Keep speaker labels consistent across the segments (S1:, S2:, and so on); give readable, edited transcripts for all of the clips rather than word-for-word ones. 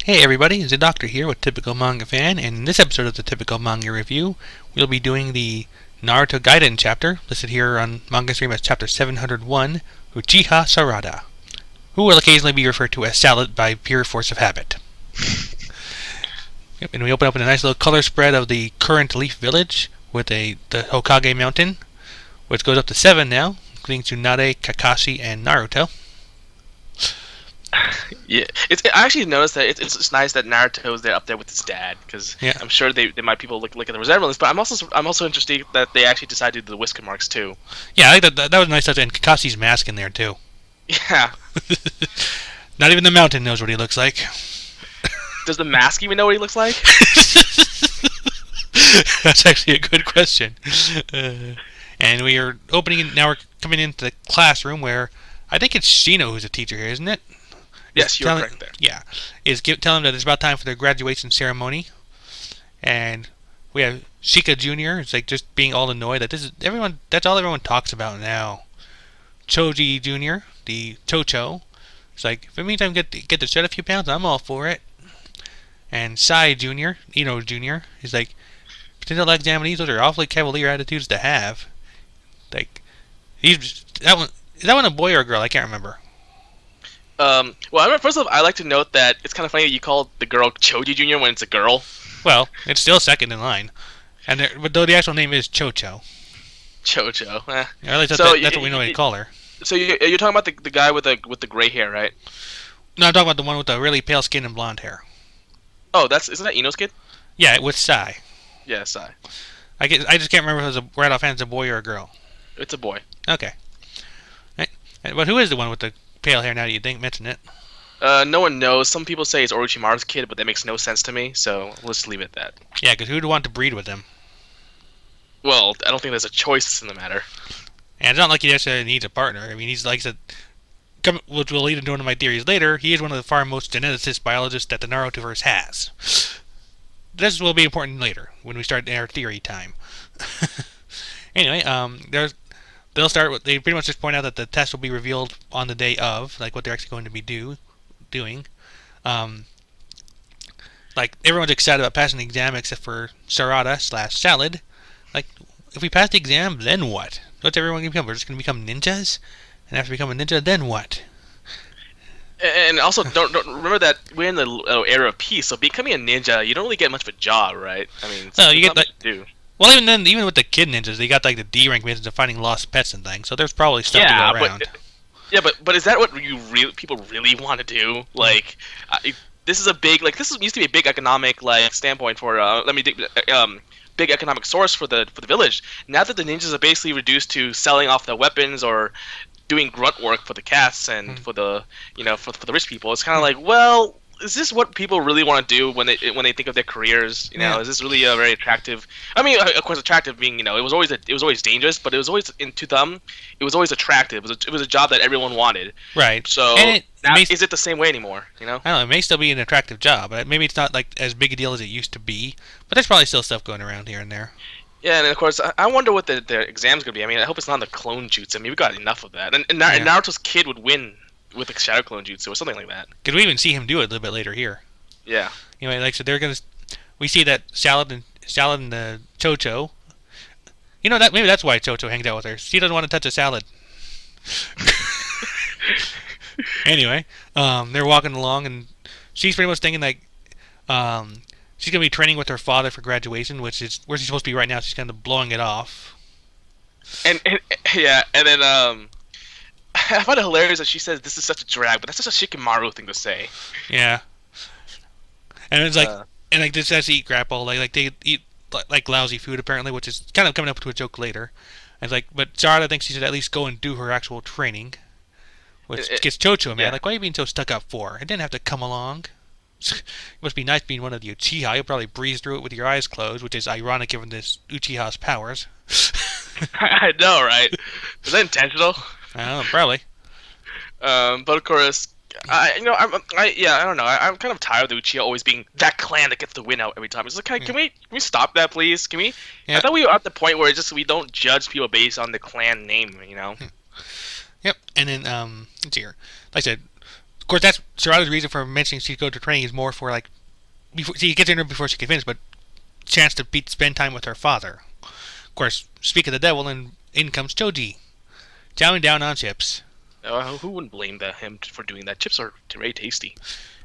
S1: Hey everybody, it's the Doctor here with Typical Manga Fan, and in this episode of the Typical Manga Review, we'll be doing the Naruto Gaiden chapter, listed here on Manga Stream as chapter 701, Uchiha Sarada, who will occasionally be referred to as Salad by pure force of habit. Yep, and we open up in a nice little color spread of the current Leaf Village with the Hokage Mountain, which goes up to 7 now, including Tsunade, Kakashi, and Naruto.
S2: Yeah, I actually noticed that it's nice that Naruto is there up there with his dad, because I'm sure they might people look at the resemblance, but I'm also interested that they actually decided to do the whisker marks too.
S1: Yeah, I think that was a nice touch, and Kakashi's mask in there too.
S2: Yeah.
S1: Not even the mountain knows what he looks like.
S2: Does the mask even know what he looks like?
S1: That's actually a good question. And we are opening. Now we're coming into the classroom where I think it's Shino who's a teacher here, isn't it?
S2: Yes, you're correct there.
S1: Yeah, telling them that it's about time for their graduation ceremony, and we have Shika Jr. It's like just being all annoyed that this is everyone. That's all everyone talks about now. Choji Jr., the Cho-Cho, it's like if it means I get to shed a few pounds, I'm all for it. And Sai Jr., Ino Jr., he's like potential examinees. Those are awfully cavalier attitudes to have. Like is that one a boy or a girl? I can't remember.
S2: Well, first of all, I like to note that it's kind of funny that you call the girl Choji Jr. when it's a girl.
S1: Well, it's still second in line, but though the actual name is Cho-Cho.
S2: Cho-Cho.
S1: At least that's what we know how to call her.
S2: So you're talking about the guy with the gray hair, right?
S1: No, I'm talking about the one with the really pale skin and blonde hair.
S2: Oh, isn't that Ino's kid?
S1: Yeah, with Sai.
S2: Yeah, Sai.
S1: I just can't remember if it was right offhand it's a boy or a girl.
S2: It's a boy.
S1: Okay. Right. But who is the one with the pale hair now that you mention it?
S2: No one knows. Some people say it's Orochimaru's kid, but that makes no sense to me, so let's leave it at that.
S1: Yeah, because who'd want to breed with him?
S2: Well, I don't think there's a choice in the matter.
S1: And it's not like he necessarily needs a partner. I mean, he's like I said, which will lead into one of my theories later, he is one of the far most geneticist biologists that the Narutoverse has. This will be important later, when we start our theory time. Anyway, they'll start with, they pretty much just point out that the test will be revealed on the day of, like what they're actually going to be doing. Like everyone's excited about passing the exam except for Sarada/Salad. Like, if we pass the exam, then what? What's everyone going to become? We're just going to become ninjas? And after becoming a ninja, then what?
S2: And also, don't remember that we're in the era of peace, so becoming a ninja, you don't really get much of a job, right? I mean,
S1: no, you get
S2: much to do.
S1: Well, even then, even with the kid ninjas, they got like the D rank methods of finding lost pets and things. So there's probably stuff to go around.
S2: But is that what people really want to do? Like, this is a big used to be a big economic standpoint for big economic source for the village. Now that the ninjas are basically reduced to selling off their weapons or doing grunt work for the cats and for the for the rich people, it's kind of like, well, is this what people really want to do when they think of their careers? Is this really a very attractive? I mean, of course, attractive being it was always dangerous, but it was always it was always attractive. It was a job that everyone wanted.
S1: Right.
S2: So is it the same way anymore?
S1: I don't know. It may still be an attractive job, but maybe it's not like as big a deal as it used to be. But there's probably still stuff going around here and there.
S2: Yeah, and of course, I wonder what the exam's gonna be. I mean, I hope it's not the clone jutsu. I mean, we got enough of that. And Naruto's kid would win with the shadow clone jutsu or something like that.
S1: Could we even see him do it a little bit later here?
S2: Yeah.
S1: Anyway, so we see that Salad and the Cho-Cho. Maybe that's why Cho-Cho hangs out with her. She doesn't want to touch a salad. Anyway, they're walking along, and she's pretty much thinking like, she's gonna be training with her father for graduation, which is where she's supposed to be right now. She's kind of blowing it off.
S2: And then I find it hilarious that she says this is such a drag, but that's such a Shikamaru thing to say.
S1: Yeah. And it's like, and like this has to eat grapple, like they eat like lousy food apparently, which is kind of coming up to a joke later. And it's like, but Sarada thinks she should at least go and do her actual training, which gets Cho-Cho mad. Like, why are you being so stuck up for? It didn't have to come along. It must be nice being one of the Uchiha. You'll probably breeze through it with your eyes closed, which is ironic given this Uchiha's powers.
S2: I know, right? Was that intentional?
S1: I don't know, probably.
S2: But of course, I don't know. I'm kind of tired of the Uchiha always being that clan that gets the win out every time. It's like, can we stop that, please? Can we? Yeah. I thought we were at the point where we don't judge people based on the clan name,
S1: Yep. And then let's see here. Like I said, of course, that's Sarada's reason for mentioning she'd go to training is more for like before she gets in her before she can finish, but chance to spend time with her father. Of course, speak of the devil, and in comes Choji, chowing down on chips.
S2: Who wouldn't blame him for doing that? Chips are very tasty.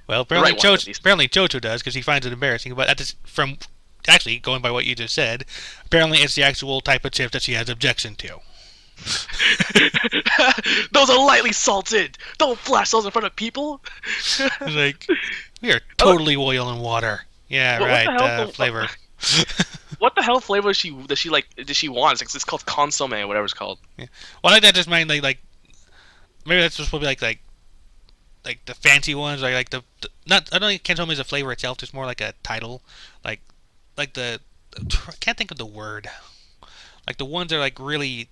S1: Well,
S2: The right ones, at least.
S1: apparently Cho-Cho does because he finds it embarrassing. But from actually going by what you just said, apparently it's the actual type of chip that she has objection to.
S2: Those are lightly salted. Don't flash those in front of people.
S1: It's like we are totally oil and water. Yeah,
S2: What
S1: right.
S2: the hell?
S1: Flavor.
S2: What the hell flavor does she like? Does she want? It's called consomme, or whatever it's called.
S1: Yeah. Well, I like that just mind like maybe that's supposed to be like the fancy ones, or like the not. I don't think consomme is a flavor itself. Just more like a title, like the I can't think of the word. Like the ones that are like really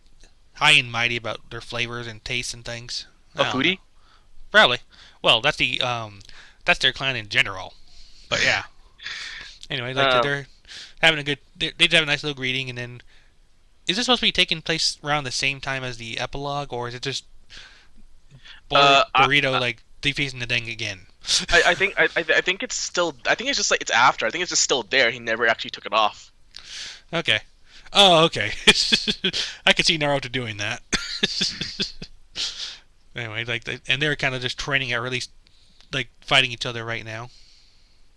S1: high and mighty about their flavors and tastes and things.
S2: A foodie?
S1: Probably. Well, that's that's their clan in general. But yeah. Anyway, like they're having a good. They just have a nice little greeting, and then is this supposed to be taking place around the same time as the epilogue, or is it just Burrito like defeating the Deng again?
S2: I think it's still. I think it's just like it's after. I think it's just still there. He never actually took it off.
S1: Okay. Oh, okay. I could see Naruto doing that. Anyway, and they're kind of just training, or at least like fighting each other right now.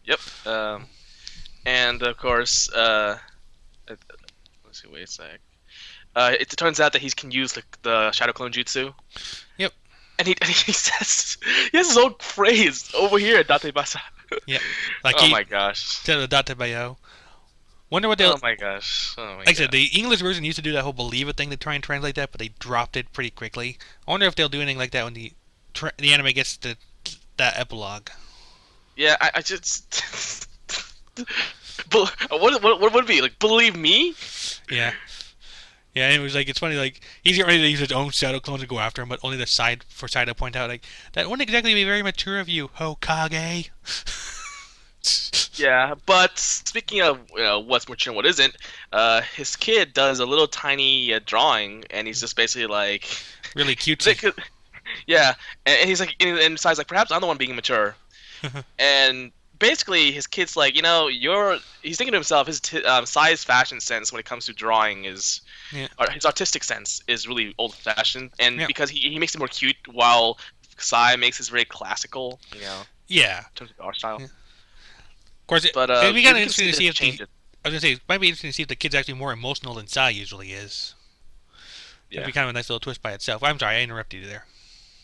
S2: Yep. And of course, let's see. Wait a sec. It turns out that he can use the Shadow Clone Jutsu.
S1: Yep.
S2: And he says he has his own phrase over here at Datebasa.
S1: Yeah. Like
S2: oh my gosh.
S1: Instead of Datebayo. Wonder what they'll.
S2: Oh my gosh. Oh my
S1: like I said, the English version used to do that whole believe it thing to try and translate that, but they dropped it pretty quickly. I wonder if they'll do anything like that when the anime gets to that epilogue.
S2: Yeah, I just. But what would it be like? Believe me?
S1: Yeah. Yeah, and it was like it's funny, like he's getting ready to use his own shadow clones to go after him, but only the side to point out like that wouldn't exactly be very mature of you, Hokage.
S2: Yeah, but speaking of what's mature and what isn't, his kid does a little tiny drawing, and he's just basically like
S1: really cutesy.
S2: Yeah, and he's like, and besides, like perhaps I'm the one being mature, and basically his kid's like, he's thinking to himself, his size fashion sense when it comes to drawing is, or his artistic sense is really old fashioned, and because he makes it more cute, while Sai makes it very classical,
S1: Yeah.
S2: in terms of art style. Yeah.
S1: Of course,
S2: but
S1: it'd be kind of interesting to see
S2: if
S1: I was gonna say it might be interesting to see if the kid's actually more emotional than Sai usually is. Yeah. It'd be kind of a nice little twist by itself. I'm sorry, I interrupted you there.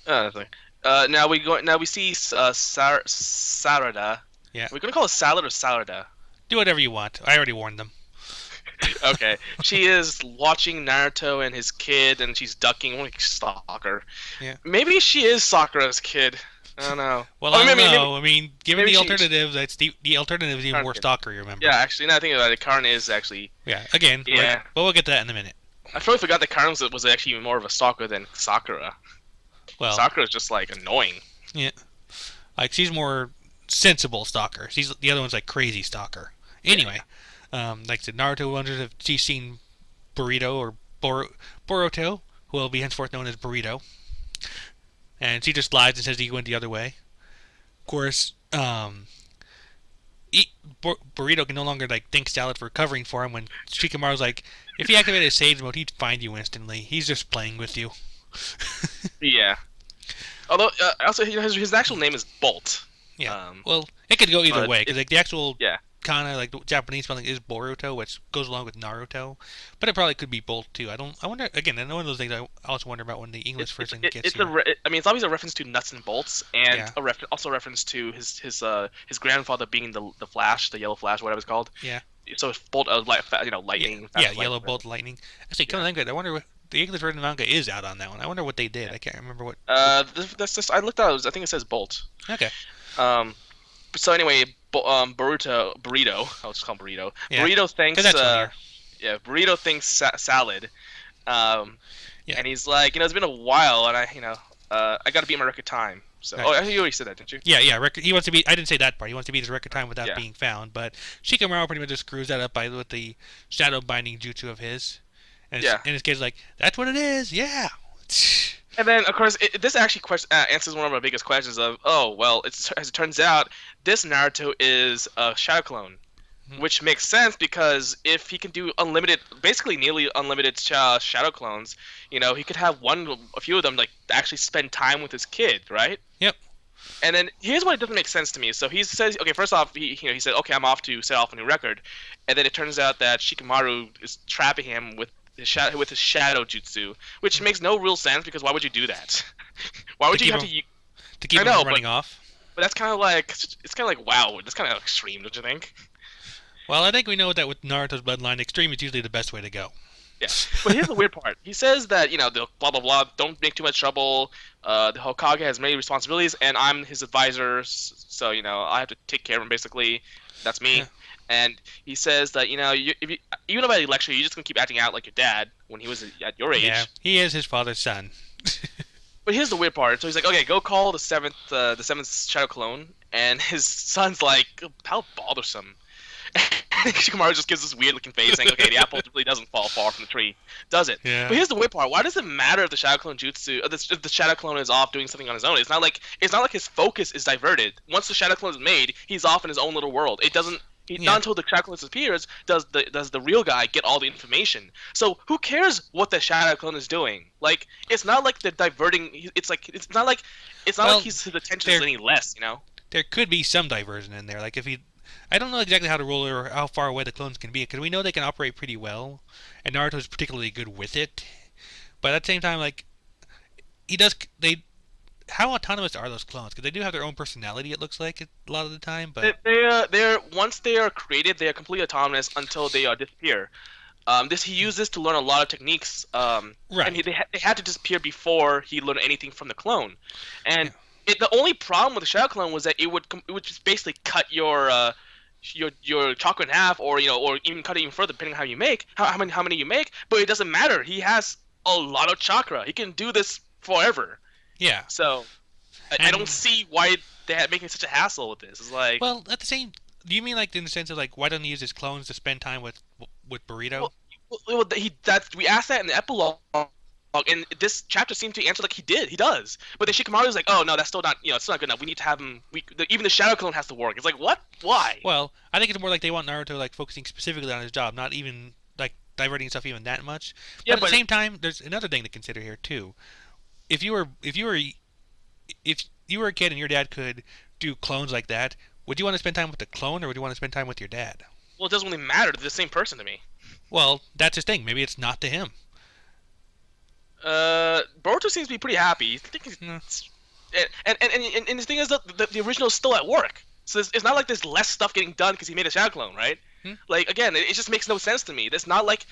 S2: Now we see Sarada.
S1: Yeah.
S2: We're gonna call it Salad or Sarada.
S1: Do whatever you want. I already warned them.
S2: Okay. She is watching Naruto and his kid, and she's ducking. Like stalker. Yeah. Maybe she is Sakura's kid. I don't know.
S1: Well, I don't know. I mean, given the alternatives, that's the alternative is even more stalker. You remember?
S2: Yeah, actually, now I think about it, Karin is actually.
S1: Yeah. Again. Yeah. But we'll get to that in a minute.
S2: I totally forgot that Karin was actually more of a stalker than Sakura. Well, Sakura's just like annoying.
S1: Yeah. Like she's more sensible stalker. The other one's like crazy stalker. Anyway, like I said, Naruto wonders if she's seen Burrito or Boruto, who will be henceforth known as Burrito. And she just lies and says he went the other way. Of course, Burrito can no longer like thank Salad for covering for him when Shikamaru's like, if he activated his Sage mode, he'd find you instantly. He's just playing with you.
S2: Yeah. Although, also, his actual name is Bolt.
S1: Yeah. Well, it could go either way, because like the actual kana, like the Japanese spelling is Boruto, which goes along with Naruto, but it probably could be Bolt too. I wonder. Again, one of those things I also wonder about when the English version gets
S2: it's
S1: here.
S2: I mean, it's always a reference to nuts and bolts, and also a reference to his grandfather being the Flash, the Yellow Flash, whatever it's called.
S1: Yeah.
S2: So it's Bolt, lightning.
S1: Yeah, Yellow Bolt, lightning. Actually, come to think of it, I wonder what the English version of the manga is out on that one. I wonder what they did. I can't remember what.
S2: That's just I looked at it. I think it says Bolt.
S1: Okay.
S2: So anyway, Burrito. I'll just call him Burrito.
S1: Yeah.
S2: Burrito thinks. Burrito thinks Salad.
S1: And
S2: he's like, it's been a while, and I got to beat my record time. So, you already said that, didn't you?
S1: Yeah. He wants to beat. I didn't say that part. He wants to beat his record time without being found. But Shikamaru pretty much just screws that up with the shadow binding jutsu of his. And his kid's like, that's what it is. Yeah.
S2: And then, of course, this actually answers one of our biggest questions of, oh, well, as it turns out, this Naruto is a shadow clone,
S1: Mhm.
S2: which makes sense because if he can do unlimited, basically nearly unlimited shadow clones, he could have a few of them, like, actually spend time with his kid, right?
S1: Yep.
S2: And then here's what it doesn't make sense to me. So he says, okay, first off, he said, okay, I'm off to set off a new record, and then it turns out that Shikamaru is trapping him with his shadow jutsu, which makes no real sense because why would you do that? Why
S1: To
S2: would you
S1: keep
S2: have
S1: him
S2: to?
S1: to keep
S2: I
S1: him
S2: know,
S1: from running off.
S2: but that's kind of like wow, that's kind of extreme, don't you think?
S1: Well, I think we know that with Naruto's bloodline, extreme is usually the best way to go.
S2: Yeah, but here's the weird part. He says that the blah blah blah, don't make too much trouble. The Hokage has many responsibilities, and I'm his advisor, so I have to take care of him. Basically, that's me.
S1: Yeah.
S2: And he says that even if I lecture you, you're just gonna keep acting out like your dad when he was at your age.
S1: Yeah, he is his father's son.
S2: But here's the weird part. So he's like, okay, go call the seventh shadow clone, and his son's like, how bothersome. Shikamaru just gives this weird looking face saying, okay, the apple really doesn't fall far from the tree, does it?
S1: Yeah.
S2: But here's the weird part. Why does it matter if the shadow clone jutsu, if the shadow clone is off doing something on his own? It's not like his focus is diverted. Once the shadow clone is made, he's off in his own little world. It doesn't. Not until the shadow clone disappears does the real guy get all the information. So who cares what the shadow clone is doing? Like, it's not like they're diverting. It's not like his attention is any less.
S1: There could be some diversion in there. Like if he, I don't know exactly how to rule it or how far away the clones can be, because we know they can operate pretty well, and Naruto's particularly good with it. But at the same time, like he does, they. How autonomous are those clones? Because they do have their own personality. It looks like a lot of the time, but
S2: They're once they are created, they are completely autonomous until they disappear. He used this to learn a lot of techniques.
S1: right.
S2: And they had to disappear before he learned anything from the clone. And
S1: Yeah.
S2: the only problem with the shadow clone was that it would just basically cut your chakra in half, or even cut it even further depending on how many you make. But it doesn't matter. He has a lot of chakra. He can do this forever.
S1: Yeah.
S2: So I don't see why they're making such a hassle with this. It's like,
S1: Well, at the same, do you mean like in the sense of like why doesn't he use his clones to spend time with Burrito?
S2: we asked that in the epilogue, and this chapter seemed to answer like he did. He does, but then Shikamaru was like, "Oh no, that's still not. It's still not good enough. We need to have him. Even the shadow clone has to work." It's like, what? Why?
S1: Well, I think it's more like they want Naruto like focusing specifically on his job, not even like diverting himself even that much.
S2: Yeah,
S1: But at
S2: but
S1: the same time, there's another thing to consider here too. If you were a kid and your dad could do clones like that, would you want to spend time with the clone or would you want to spend time with your dad?
S2: well, it doesn't really matter. They're the same person to me.
S1: Well, that's his thing. Maybe it's not to him.
S2: Boruto seems to be pretty happy. I think and the thing is that the original is still at work. So it's not like there's less stuff getting done because he made a shadow clone, right? Like, again, it just makes no sense to me. That's not like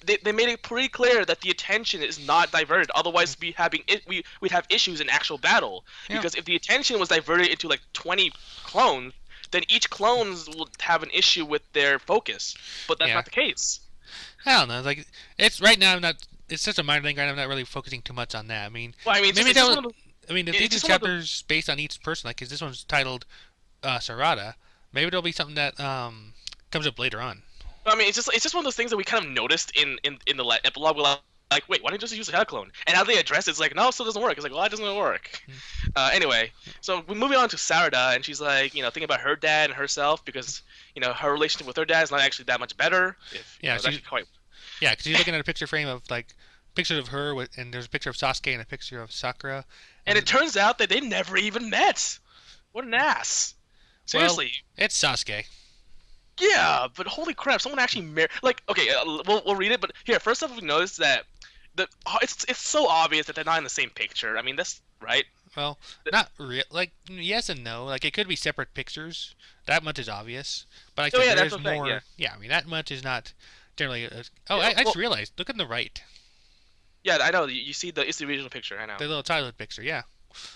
S2: they made it pretty clear that the attention is not diverted. Otherwise, we'd have issues in actual battle.
S1: Yeah.
S2: Because if the attention was diverted into like 20 clones, then each clones will have an issue with their focus. But that's not the case.
S1: I don't know. Like it's right now. I'm not. It's such a minor thing. Right now, I'm not really focusing too much on that. I mean,
S2: Well, I mean,
S1: maybe
S2: it's just one
S1: that.
S2: of
S1: I mean, if
S2: it's
S1: they do
S2: just one of the-
S1: chapters based on each person, like 'cause this one's titled Sarada, maybe there'll be something that comes up later on.
S2: I mean, it's just one of those things that we kind of noticed in the epilogue. We're like, wait, why didn't you just use a shadow clone? And how they address it, it's like, no, it still doesn't work. It's like, why doesn't it work? Anyway, so we're moving on to Sarada, and she's like, thinking about her dad and herself because her relationship with her dad is not actually that much better.
S1: Because she's looking at a picture frame of like pictures of her and there's a picture of Sasuke and a picture of Sakura.
S2: And it turns out that they never even met. What an ass! Seriously.
S1: Well, it's Sasuke.
S2: Yeah, but holy crap, someone actually married. Like, okay, we'll read it, but here, first off, we notice that it's so obvious that they're not in the same picture. I mean, that's right.
S1: Well, not real. Like, yes and no. Like, it could be separate pictures. That much is obvious. But I think there's more.
S2: Thing,
S1: yeah, I mean, that much is not generally. I just realized. Look on the right.
S2: Yeah, I know. You see it's the original picture. I know.
S1: The little childhood picture. Yeah.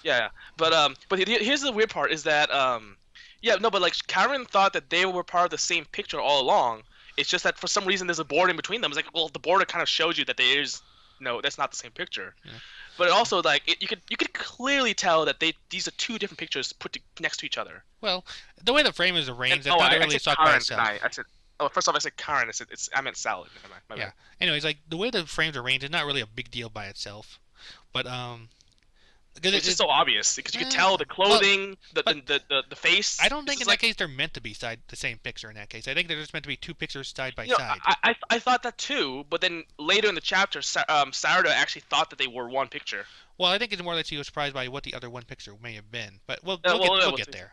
S2: Yeah, but here's the weird part is that but like Karen thought that they were part of the same picture all along. It's just that for some reason there's a border in between them. It's like, well, the border kind of shows you that there is no, that's not the same picture. Yeah. But also like you could clearly tell that these are two different pictures put next to each other.
S1: Well, the way the frame is arranged, it's not really a shock by itself.
S2: I said, first off, I said Karen. I meant salad. My
S1: yeah.
S2: bad.
S1: Anyways, like the way the frames are arranged is not really a big deal by itself. But because
S2: It's just so obvious because you could
S1: eh,
S2: tell the
S1: well,
S2: clothing,
S1: but
S2: the face.
S1: I don't
S2: It's
S1: think in
S2: just
S1: that
S2: like
S1: case they're meant to be the same picture. In that case, I think they're just meant to be two pictures side by
S2: you know,
S1: side.
S2: I thought that too, but then later in the chapter, Sarada actually thought that they were one picture.
S1: Well, I think it's more that she was surprised by what the other one picture may have been. But we'll
S2: Well, yeah,
S1: we'll
S2: we'll
S1: get
S2: see.
S1: there.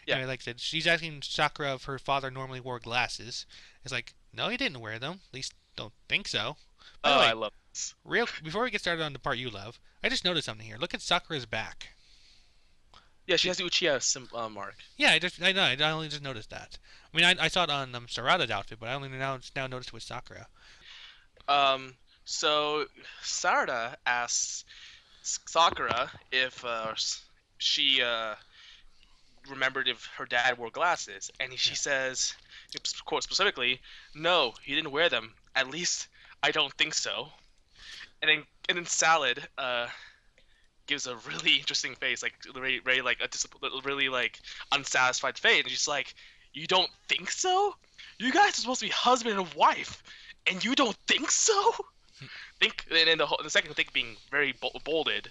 S2: Yeah.
S1: Anyway, like I said, she's asking Sakura if her father normally wore glasses. It's like, no, he didn't wear them. At least don't think so. By the
S2: Oh, I
S1: way,
S2: love this.
S1: real before we get started on the part you love, I just noticed something here. Look at Sakura's back.
S2: Yeah, she has the Uchiha mark.
S1: Yeah, I know. I only just noticed that. I mean, I saw it on Sarada's outfit, but I only now noticed it with Sakura.
S2: So Sarada asks Sakura if she remembered if her dad wore glasses, and she
S1: Yeah.
S2: says, quote specifically, "No, he didn't wear them. At least I don't think so." And then Salad gives a really interesting face, like very like a really like unsatisfied face, and she's like, "You don't think so? You guys are supposed to be husband and wife, and you don't think so?" Think, and then the second thing being very bolded.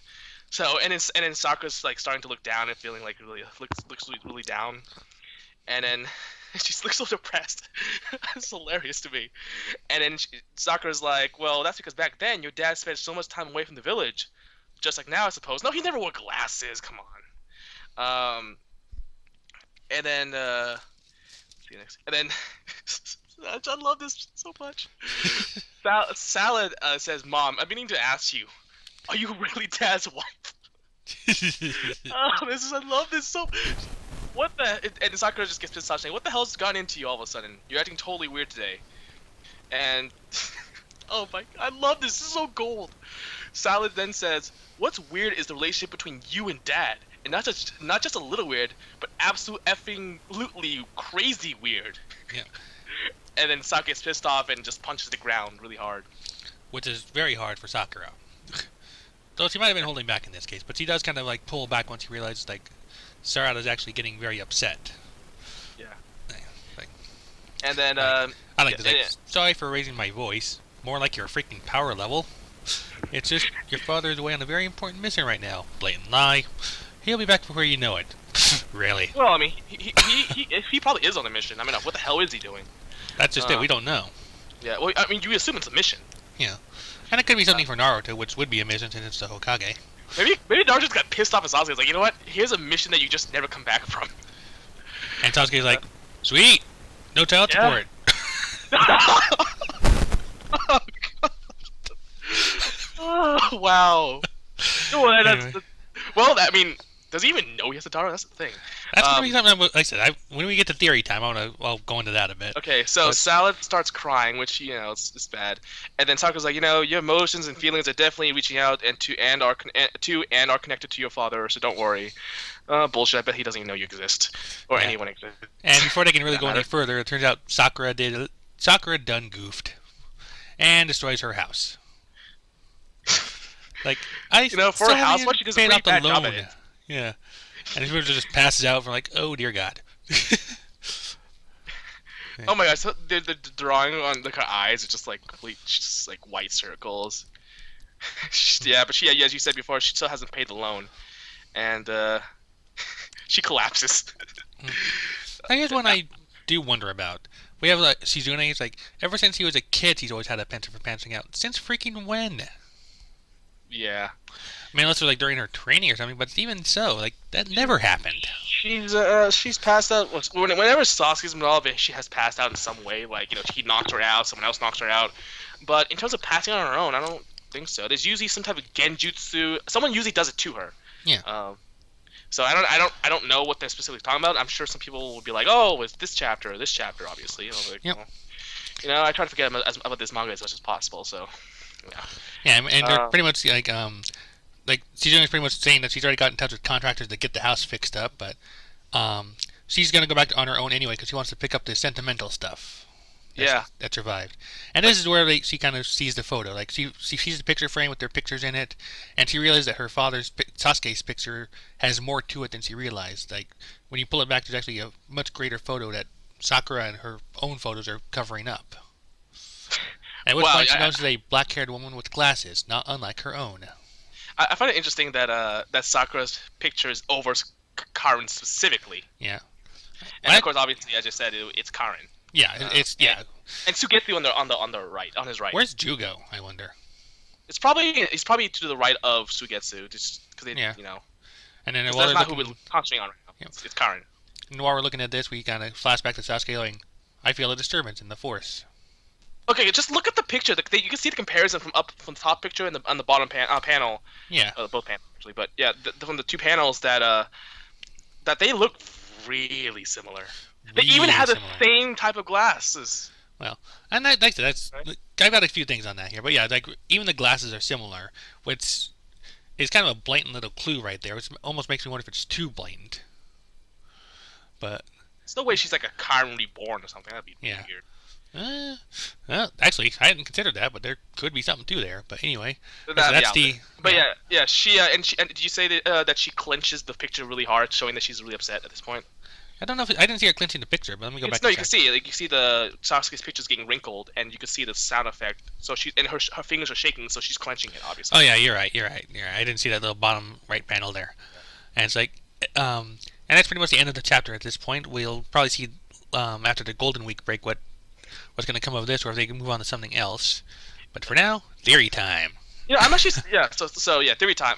S2: So and then Sakura's like starting to look down and feeling like looks really down, and then she looks so depressed. It's hilarious to me. And then Sakura's like, "Well, that's because back then your dad spent so much time away from the village, just like now, I suppose." No, he never wore glasses. Come on. And then see you next. And then I love this so much. Salad says, "Mom, I'm meaning to ask you, are you really Dad's wife?" Oh, I love this so. What the? And Sakura just gets pissed off saying, "What the hell's gotten into you all of a sudden? You're acting totally weird today." And oh my, I love this. This is so gold. Salad then says, "What's weird is the relationship between you and Dad, and not just a little weird, but absolute effing lutely crazy weird."
S1: Yeah.
S2: And then Sakura gets pissed off and just punches the ground really hard.
S1: Which is very hard for Sakura. Though she might have been holding back in this case, but she does kind of like pull back once she realizes like Sarada's actually getting very upset.
S2: Yeah.
S1: Like,
S2: And then
S1: I like this.
S2: yeah,
S1: Like, sorry for raising my voice. More like your freaking power level. It's just your father is away on a very important mission right now. Blatant lie. He'll be back before you know it. Really?
S2: well, I mean, he probably is on a mission. I mean, what the hell is he doing?
S1: That's just it. We don't know.
S2: Yeah, well, I mean, you assume it's a mission.
S1: Yeah. And it could be something for Naruto, which would be a mission since it's the Hokage.
S2: Maybe Naruto got pissed off at Sasuke. He's like, you know what? Here's a mission that you just never come back from.
S1: And Sasuke's like, sweet! No child
S2: Yeah.
S1: support!
S2: Oh, God. Oh, wow. Well,
S1: Anyway.
S2: I mean, does he even know he has a daughter? That's the thing.
S1: That's gonna be something. Like I said, when we get to theory time, I'll go into that a bit.
S2: Okay, so
S1: But-
S2: Salad starts crying, which it's bad, and then Sakura's like, your emotions and feelings are definitely reaching out and are connected to your father, so don't worry. Bullshit. I bet he doesn't even know you exist or
S1: Yeah.
S2: anyone exists.
S1: And before they can really go any
S2: matter.
S1: further, it turns out Sakura done goofed, and destroys her house. Like I,
S2: For
S1: still
S2: a
S1: haven't
S2: house,
S1: even
S2: what she does a
S1: paid
S2: pretty
S1: off the
S2: bad job
S1: loan.
S2: at it.
S1: Yeah, and she just passes out from like, oh dear God.
S2: Oh my gosh, so the drawing on like her eyes is just like complete, just like white circles. Yeah, but as you said before, she still hasn't paid the loan, and she collapses.
S1: Here's one I do wonder about. We have like Shizune. It's like ever since he was a kid, he's always had a penchant for pantsing out. Since freaking when?
S2: Yeah,
S1: I mean, unless it was like during her training or something. But even so, like that never happened.
S2: she's passed out. Whenever Sasuke's involved, she has passed out in some way. Like he knocks her out, someone else knocks her out. But in terms of passing out on her own, I don't think so. There's usually some type of genjutsu. Someone usually does it to her.
S1: Yeah.
S2: So I don't know what they're specifically talking about. I'm sure some people would be like, oh, it's this chapter or this chapter, obviously. Like,
S1: Yep.
S2: I try to forget about this manga as much as possible. So, yeah.
S1: Yeah, and they're pretty much like Shizune's pretty much saying that she's already got in touch with contractors to get the house fixed up, but she's gonna go back on her own anyway because she wants to pick up the sentimental stuff. That survived. And this is where she kind of sees the photo. Like she sees the picture frame with their pictures in it, and she realizes that her father's Sasuke's picture has more to it than she realized. Like when you pull it back, there's actually a much greater photo that Sakura and her own photos are covering up. At which point she notices a black-haired woman with glasses, not unlike her own.
S2: I find it interesting that that Sakura's picture is over Karen specifically,
S1: Yeah.
S2: and of course, obviously, as I said, it's Karen.
S1: Yeah, it's
S2: And,
S1: yeah.
S2: and Sugetsu on the right, on his right.
S1: Where's Jugo? I wonder.
S2: He's probably to the right of Sugetsu, just because
S1: Yeah.
S2: you know.
S1: And then
S2: 'Cause
S1: while
S2: that's
S1: they're
S2: not who
S1: looking,
S2: we're concentrating on right now.
S1: yeah.
S2: It's Karen.
S1: And while we're looking at this, we kind of flash back to Sasuke going, "I feel a disturbance in the force."
S2: Okay, just look at the picture. You can see the comparison from the top picture and on the bottom panel.
S1: Yeah.
S2: Both panels actually, but yeah, from the two panels that they look really similar. They even
S1: Really
S2: have the
S1: similar.
S2: same type of glasses.
S1: Well, and I like that's.
S2: Right.
S1: I've got a few things on that here, but yeah, like even the glasses are similar, which is kind of a blatant little clue right there. Which almost makes me wonder if it's too blatant. But
S2: There's no way she's like a Karen reborn or something. That'd be
S1: Yeah.
S2: weird.
S1: well, actually, I hadn't considered that, but there could be something to there. But anyway,
S2: That'd be
S1: that's
S2: out
S1: the.
S2: there. But yeah, she and did you say that she clenches the picture really hard, showing that she's really upset at this point?
S1: I don't know if I didn't see her clenching the picture, but let me go back.
S2: No,
S1: and
S2: you can
S1: check.
S2: see it. Like you see the Sasuke's picture's getting wrinkled, and you can see the sound effect. So her fingers are shaking, so she's clenching it, obviously.
S1: Oh yeah, you're right. I didn't see that little bottom right panel there, and it's like, and that's pretty much the end of the chapter at this point. We'll probably see after the Golden Week break what's going to come of this, or if they can move on to something else. But for now, theory time.
S2: I'm actually So yeah, theory time.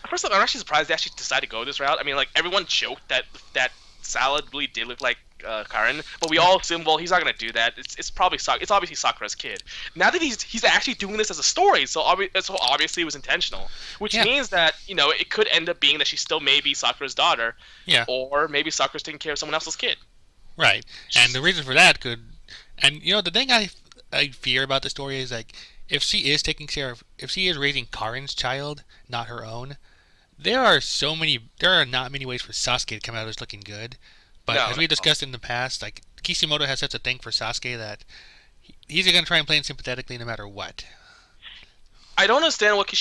S2: First of all, I'm actually surprised they actually decided to go this route. I mean, like everyone joked that Salad really did look like Karen, but we all assumed, well, he's not gonna do that. It's obviously Sakura's kid. Now that he's actually doing this as a story, so obviously it was intentional, which means that it could end up being that she still may be Sakura's daughter,
S1: Yeah.
S2: or maybe Sakura's taking care of someone else's kid.
S1: Right, and the reason for that and the thing I fear about the story is like if she is if she is raising Karen's child, not her own. There are not many ways for Sasuke to come out as looking good, but
S2: No,
S1: as we
S2: no.
S1: discussed in the past, like Kishimoto has such a thing for Sasuke that he's going to try and play him sympathetically no matter what.
S2: I don't understand what is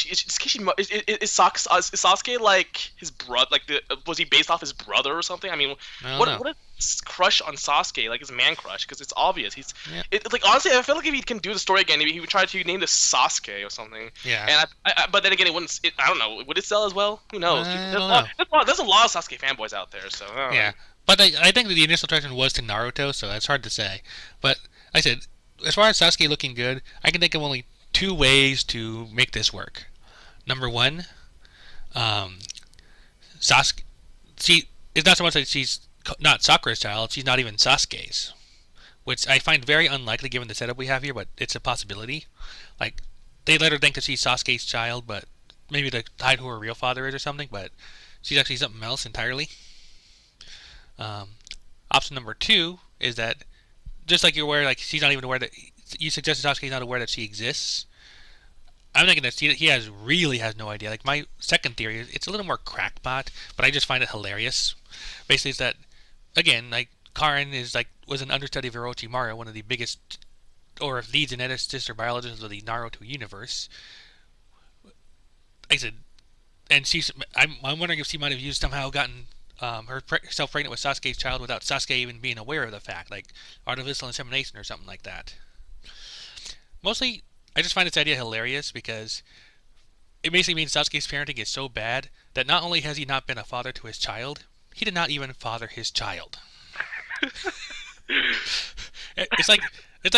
S2: Sasuke like his brother? Like was he based off his brother or something? I mean,
S1: I don't
S2: what
S1: know.
S2: a crush on Sasuke, like his man crush, because it's obvious.
S1: Yeah.
S2: Like honestly, I feel like if he can do the story again, he would try to name this Sasuke or something.
S1: Yeah.
S2: And but then again, it wouldn't. I don't know. Would it sell as well? Who knows?
S1: I don't know.
S2: There's a lot of Sasuke fanboys out there, so I don't know.
S1: Yeah, but I think that the initial attraction was to Naruto, so that's hard to say. But like I said, as far as Sasuke looking good, I can think of only two ways to make this work. Number one, Sasuke. It's not so much that she's not Sakura's child; she's not even Sasuke's, which I find very unlikely given the setup we have here. But it's a possibility. Like they let her think that she's Sasuke's child, but maybe to hide who her real father is or something. But she's actually something else entirely. Option number two is that just like you're aware, like she's not even aware that you suggested Sasuke's not aware that she exists. I'm thinking that he really has no idea. Like my second theory is it's a little more crackpot, but I just find it hilarious. Basically, it's that again, like Karen was an understudy of Orochimaru, one of the biggest or the geneticists or biologists of the Naruto universe. Like I said, and I'm wondering if she might have somehow gotten herself pregnant with Sasuke's child without Sasuke even being aware of the fact, like artificial insemination or something like that. Mostly, I just find this idea hilarious because it basically means Sasuke's parenting is so bad that not only has he not been a father to his child, he did not even father his child. It's like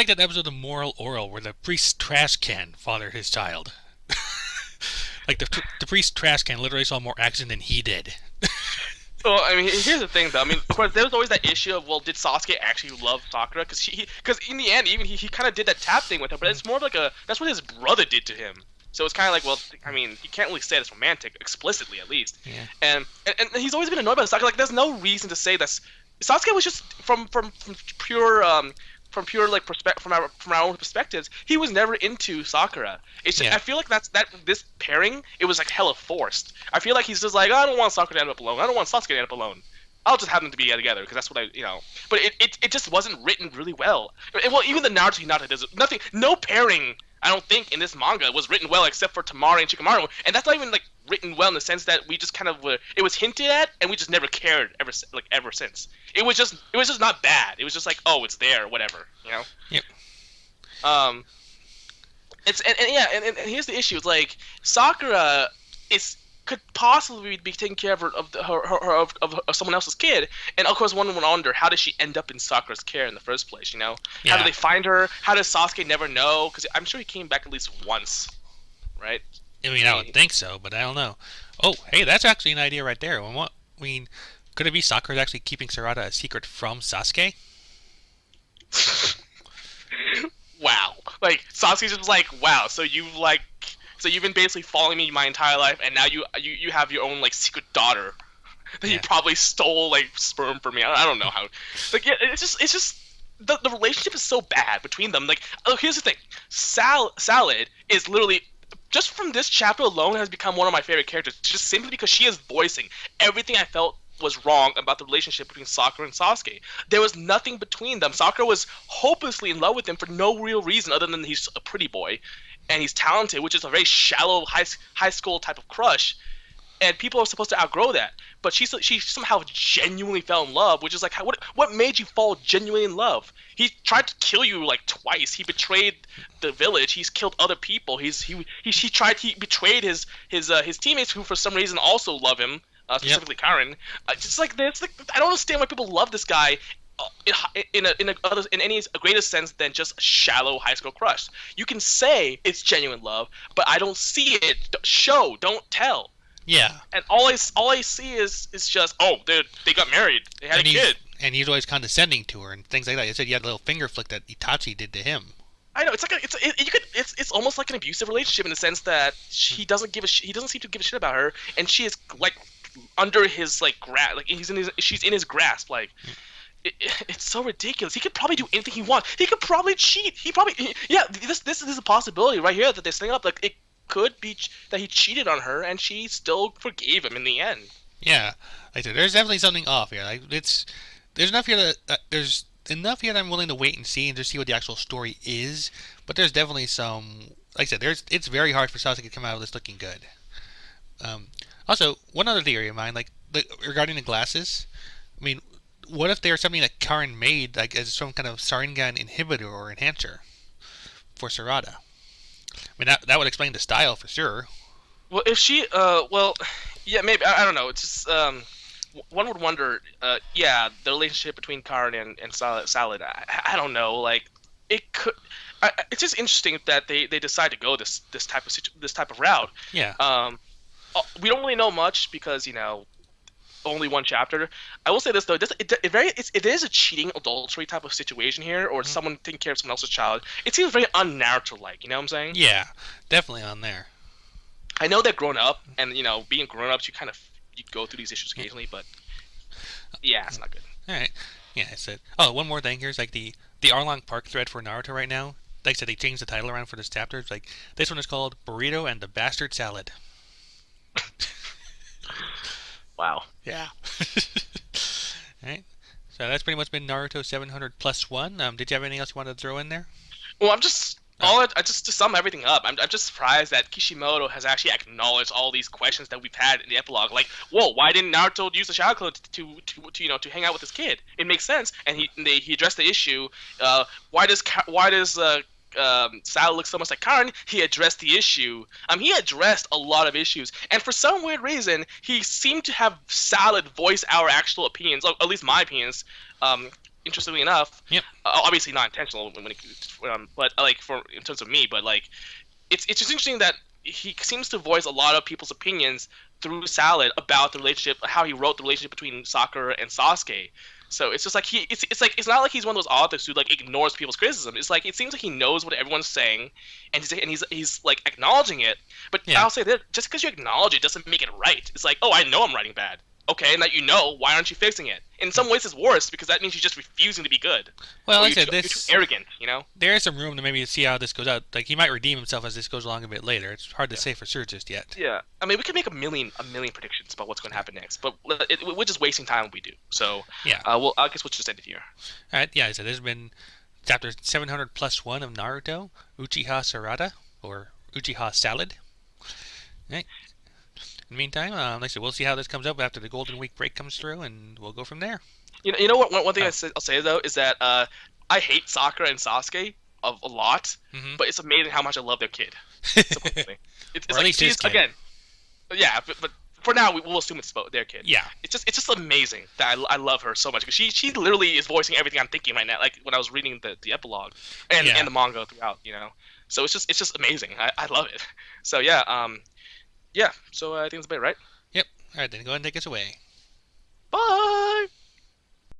S1: that episode of Moral Oral where the priest's trash can fathered his child. Like the priest's trash can literally saw more action than he did.
S2: Well, I mean, here's the thing, though. I mean, of course, there was always that issue of, well, did Sasuke actually love Sakura? Because in the end, even he kind of did that tap thing with her, but it's more of like that's what his brother did to him. So it's kind of like, well, I mean, he can't really say that's romantic, explicitly at least.
S1: Yeah.
S2: And he's always been annoyed by Sasuke. Like, there's no reason to say that Sasuke was just from pure like from our own perspectives, he was never into Sakura. It's just,
S1: Yeah.
S2: I feel like this pairing, it was like hella forced. I feel like he's just like, I don't want Sakura to end up alone. I don't want Sasuke to end up alone. I'll just have them to be together because that's what But it just wasn't written really well. Well, even the Naruto Hinata does nothing. No pairing, I don't think, in this manga was written well except for Tamari and Shikamaru, and that's not even like written well in the sense that we just kind of it was hinted at and we just never cared ever since. It was just not bad. It was just like, oh, it's there, whatever,
S1: Yep.
S2: It's and here's the issue. It's like Sakura is could possibly be taking care of of someone else's kid, and of course one would wonder how does she end up in Sakura's care in the first place? You know, how do
S1: Yeah.
S2: they find her? How does Sasuke never know? Because I'm sure he came back at least once, right?
S1: I mean, I would think so, but I don't know. Oh, hey, that's actually an idea right there. I mean, could it be Sakura's actually keeping Sarada a secret from Sasuke?
S2: Wow, like Sasuke's just like, wow, so you've been basically following me my entire life, and now you have your own like secret daughter that you
S1: Yeah.
S2: probably stole like sperm from me. I don't know how. Like yeah, it's just the relationship is so bad between them. Like oh, here's the thing, Salad is literally just from this chapter alone has become one of my favorite characters, just simply because she is voicing everything I felt was wrong about the relationship between Sakura and Sasuke. There was nothing between them. Sakura was hopelessly in love with him for no real reason other than he's a pretty boy and he's talented, which is a very shallow high school type of crush. And people are supposed to outgrow that, but she somehow genuinely fell in love, which is like what made you fall genuinely in love? He tried to kill you like twice. He betrayed the village. He's killed other people. He betrayed his teammates who for some reason also love him, specifically Karen. Just like this, like, I don't understand why people love this guy. In any greater sense than just a shallow high school crush. You can say it's genuine love, but I don't see it. Show, don't tell.
S1: Yeah.
S2: And all I see is just they got married, they had
S1: And
S2: a kid.
S1: he's always condescending to her and things like that. You said you had a little finger flick that Itachi did to him.
S2: I know it's like it's almost like an abusive relationship in the sense that he doesn't he doesn't seem to give a shit about her, and she is like under his like like she's in his grasp like. It's so ridiculous. He could probably do anything he wants. He could probably cheat. This is a possibility right here that they're setting up. Like it could be that he cheated on her and she still forgave him in the end.
S1: Yeah, like I said, there's definitely something off here. Like there's enough here there's enough here that I'm willing to wait and see and just see what the actual story is. But there's definitely some, like I said, it's very hard for Sasuke to come out of this looking good. Also, one other theory of mine, regarding the glasses. I mean, what if they're something that Karin made, like as some kind of Sharingan inhibitor or enhancer for Sarada? I mean, that would explain the style for sure.
S2: Well, if she, yeah, maybe I don't know. It's just one would wonder, yeah, the relationship between Karin and Salad. I don't know, like it could. It's just interesting that they decide to go this type of route.
S1: Yeah.
S2: We don't really know much because only one chapter. I will say this though, it is a cheating adultery type of situation here, or someone taking care of someone else's child. It seems very un-Naruto-like. You know what I'm saying?
S1: Yeah, definitely on there.
S2: I know they're grown up, and being grown ups, you go through these issues occasionally, but yeah, it's not good.
S1: All right. Yeah, I said. Oh, one more thing. Here's like the Arlong Park thread for Naruto right now. Like I said, they changed the title around for this chapter. It's like this one is called Burrito and the Bastard Salad.
S2: Wow.
S1: Yeah. Alright. So that's pretty much been Naruto 700 plus 1. Did you have anything else you wanted to throw in there?
S2: Well, just to sum everything up, I'm just surprised that Kishimoto has actually acknowledged all these questions that we've had in the epilogue. Like, whoa, why didn't Naruto use the shadow clone to hang out with his kid? It makes sense, and he addressed the issue. Why does Sal looks so much like Karin? He addressed the issue. He addressed a lot of issues, and for some weird reason, he seemed to have Salad voice our actual opinions, or at least my opinions. Interestingly enough,
S1: Yep.
S2: Obviously not intentional but like in terms of me, but like it's just interesting that he seems to voice a lot of people's opinions through Salad about the relationship, how he wrote the relationship between Sakura and Sasuke. So it's just like it's not like he's one of those authors who like ignores people's criticism. It's like it seems like he knows what everyone's saying, and he's like acknowledging it. But
S1: Yeah.
S2: I'll say that just because you acknowledge it doesn't make it right. It's like, oh, I know I'm writing bad. Okay, and that why aren't you fixing it? In some ways, it's worse because that means you're just refusing to be good.
S1: Well,
S2: Or
S1: like I said,
S2: you're too arrogant.
S1: there is some room to maybe see how this goes out. Like, he might redeem himself as this goes along a bit later. It's hard to say for sure just yet.
S2: Yeah, I mean, we could make a million predictions about what's going to happen next, but we're just wasting time when we do. So,
S1: Yeah.
S2: I guess we'll just end it here.
S1: Alright, yeah, so there's been chapter 700 plus 1 of Naruto, Uchiha Sarada, or Uchiha Salad. Right. In the meantime, like I said, we'll see how this comes up after the Golden Week break comes through, and we'll go from there.
S2: You know what? One thing I'll say though is that I hate Sakura and Sasuke a lot,
S1: Mhm.
S2: but it's amazing how much I love their kid. Supposedly. It's
S1: Or at
S2: like
S1: least his kid.
S2: again. Yeah, but for now we'll assume it's their kid.
S1: Yeah.
S2: It's just amazing that I love her so much because she literally is voicing everything I'm thinking right now. Like when I was reading the epilogue
S1: Yeah.
S2: and the manga throughout, So it's just amazing. I love it. So yeah. So I think that's about it, right?
S1: Yep. All right, then go ahead and take us away.
S2: Bye.